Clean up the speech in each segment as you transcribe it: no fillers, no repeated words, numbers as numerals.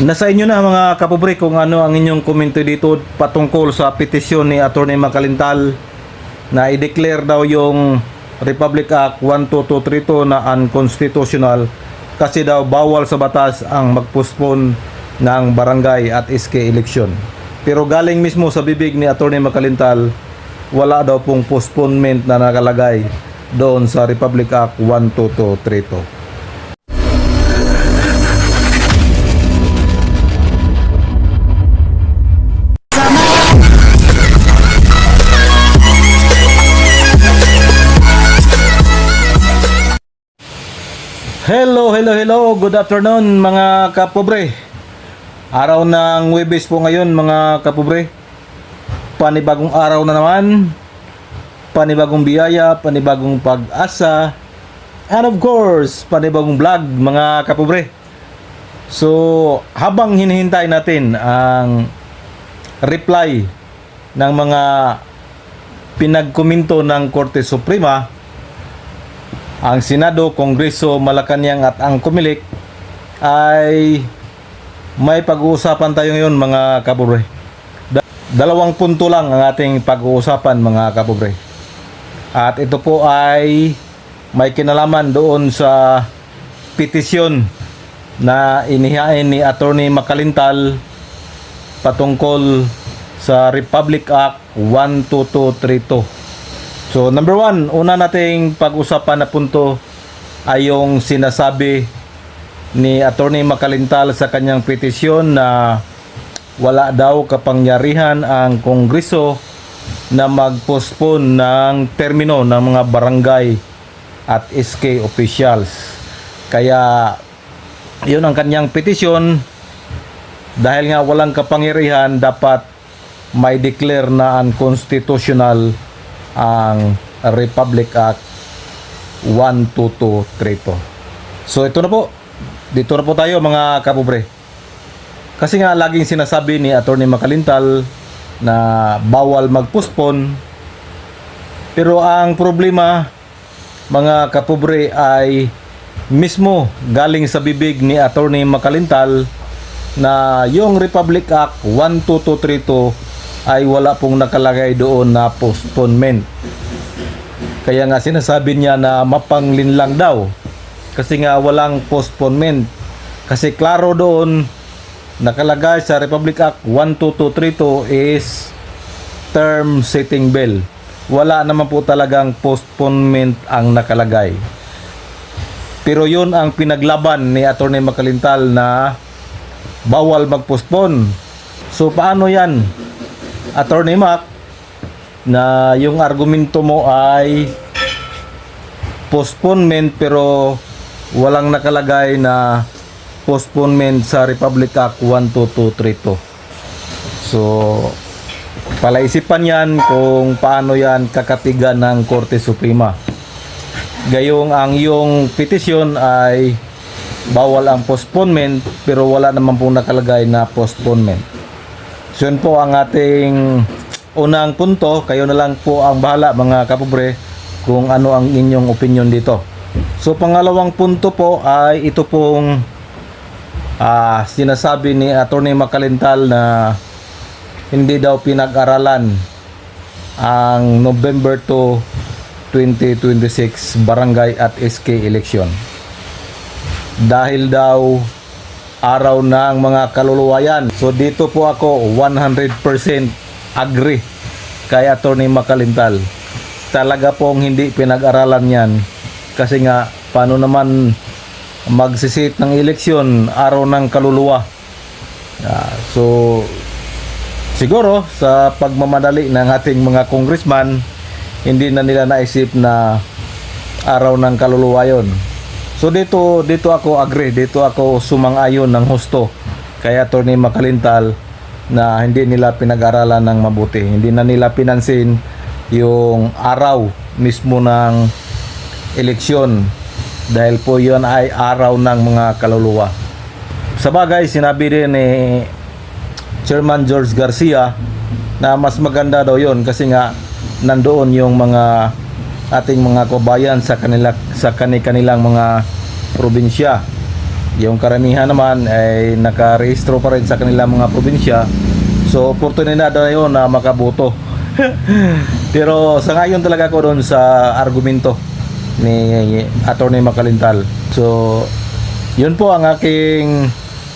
Nasa inyo na mga kapobre kung ano ang inyong komento dito patungkol sa petisyon ni Atty. Makalintal na i-declare daw yung Republic Act 12232 na unconstitutional kasi daw bawal sa batas ang mag-postpone ng barangay at SK election. Pero galing mismo sa bibig ni Atty. Makalintal, wala daw pong postponement na nakalagay doon sa Republic Act 12232. Hello, good afternoon mga kapobre. Araw ng Huwebes po ngayon mga kapobre. Panibagong araw na naman, panibagong biyaya, panibagong pag-asa, and of course, panibagong vlog mga kapobre. So, habang hinihintay natin ang reply ng mga pinagkomento ng Korte Suprema, ang Senado, Kongreso, Malacanang at ang Comelec, ay may pag-uusapan tayo ngayon mga kapobre. Dalawang punto lang ang ating pag-uusapan mga kapobre. At ito po ay may kinalaman doon sa petisyon na inihain ni Atty. Makalintal patungkol sa Republic Act 12232. So number one, una nating pag-usapan na punto ay yung sinasabi ni Atty. Makalintal sa kanyang petisyon na wala daw kapangyarihan ang Kongreso na mag-postpone ng termino ng mga barangay at SK officials. Kaya yun ang kanyang petisyon, dahil nga walang kapangyarihan, dapat may declare na unconstitutional ang Republic Act 12232. So ito na po, dito na po tayo mga kapobre. Kasi nga laging sinasabi ni Atty. Makalintal na bawal mag-postpone. Pero ang problema mga kapobre ay mismo galing sa bibig ni Atty. Makalintal na yung Republic Act 12232 ay wala pong nakalagay doon na postponement. Kaya nga sinasabi niya na mapanglinlang daw kasi nga walang postponement. Kasi klaro doon nakalagay sa Republic Act 12232 is term setting bill. Wala naman po talagang postponement ang nakalagay. Pero yun ang pinaglaban ni Atty. Makalintal na bawal mag-postpone. So paano yan, Atty. Mac, na yung argumento mo ay postponement pero walang nakalagay na postponement sa Republic Act 12232. So palaisipan yan kung paano yan kakatigan ng Korte Suprema. Gayong ang iyong petisyon ay bawal ang postponement pero wala naman pong nakalagay na postponement. So yun po ang ating unang punto. Kayo na lang po ang bahala mga kapobre kung ano ang inyong opinion dito. So pangalawang punto po ay ito pong sinasabi ni Atty. Makalintal na hindi daw pinag-aralan ang November 2, 2026 barangay at SK election. Dahil daw araw ng mga kaluluwayan. So dito po ako 100% agree kay Atty. Makalintal. Talaga pong hindi pinag-aralan yan. Kasi nga paano naman magsisit ng eleksyon araw ng kaluluwa. So siguro sa pagmamadali ng ating mga congressman, hindi na nila naisip na araw ng kaluluwa yun. So dito ako agree, dito ako sumang-ayon ng husto kay Atty. Makalintal na hindi nila pinag-aralan ng mabuti. Hindi na nila pinansin yung araw mismo ng eleksyon dahil po yun ay araw ng mga kaluluwa. Sa bagay, sinabi rin ni Chairman George Garcia na mas maganda daw yun kasi nga nandoon yung mga ating mga kabayan sa kanilang mga probinsya. Yung karamihan naman ay nakarehistro pa rin sa kanilang mga probinsya. So, oportunidad na yun na makaboto. Pero sa ngayon talaga ako doon sa argumento ni Attorney Makalintal. So, yun po ang aking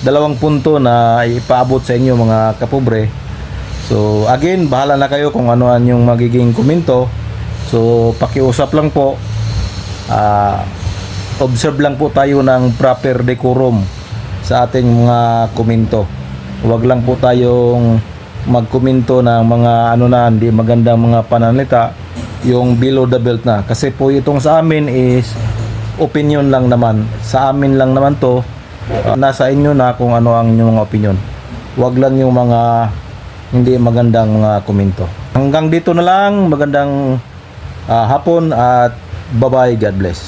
dalawang punto na ipaabot sa inyo mga kapobre. So, again, bahala na kayo kung ano yung magiging komento. So, pakiusap lang po. Observe lang po tayo ng proper decorum sa ating mga komento. Huwag lang po tayong magkomento ng mga ano na hindi magandang mga pananalita, yung below the belt na. Kasi po itong sa amin is opinion lang naman. Sa amin lang naman to. Nasa inyo na kung ano ang inyong mga opinion. Huwag lang yung mga hindi magandang mga komento. Hanggang dito na lang. Magandang hapon at bye-bye. God bless.